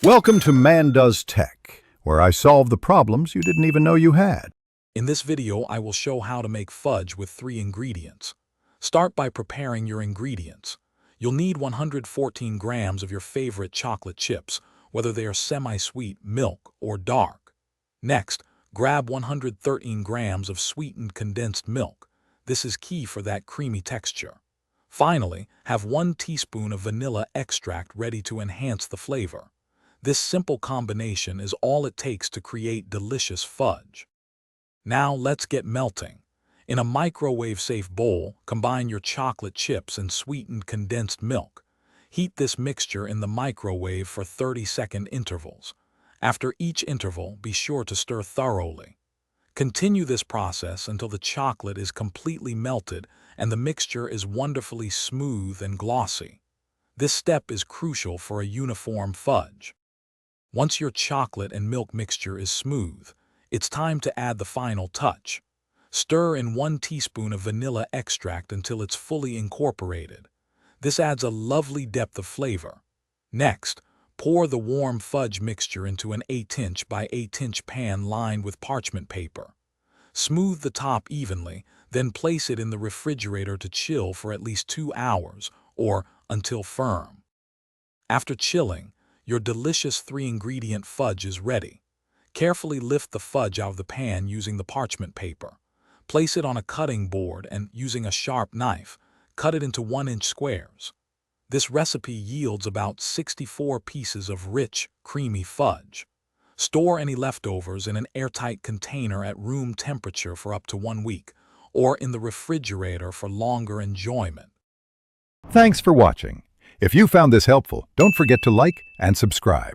Welcome to Man Does Tech, where I solve the problems you didn't even know you had. In this video, I will show how to make fudge with 3 ingredients. Start by preparing your ingredients. You'll need 114 grams of your favorite chocolate chips, whether they are semi-sweet, milk, or dark. Next, grab 113 grams of sweetened condensed milk. This is key for that creamy texture. Finally, have 1 teaspoon of vanilla extract ready to enhance the flavor. This simple combination is all it takes to create delicious fudge. Now let's get melting. In a microwave-safe bowl, combine your chocolate chips and sweetened condensed milk. Heat this mixture in the microwave for 30-second intervals. After each interval, be sure to stir thoroughly. Continue this process until the chocolate is completely melted and the mixture is wonderfully smooth and glossy. This step is crucial for a uniform fudge. Once your chocolate and milk mixture is smooth, it's time to add the final touch. Stir in 1 teaspoon of vanilla extract until it's fully incorporated. This adds a lovely depth of flavor. Next, pour the warm fudge mixture into an 8-inch by 8-inch pan lined with parchment paper. Smooth the top evenly, then place it in the refrigerator to chill for at least 2 hours, or until firm. After chilling, your delicious 3-ingredient fudge is ready. Carefully lift the fudge out of the pan using the parchment paper. Place it on a cutting board and, using a sharp knife, cut it into 1-inch squares. This recipe yields about 64 pieces of rich, creamy fudge. Store any leftovers in an airtight container at room temperature for up to 1 week, or in the refrigerator for longer enjoyment. Thanks for watching. If you found this helpful, don't forget to like and subscribe.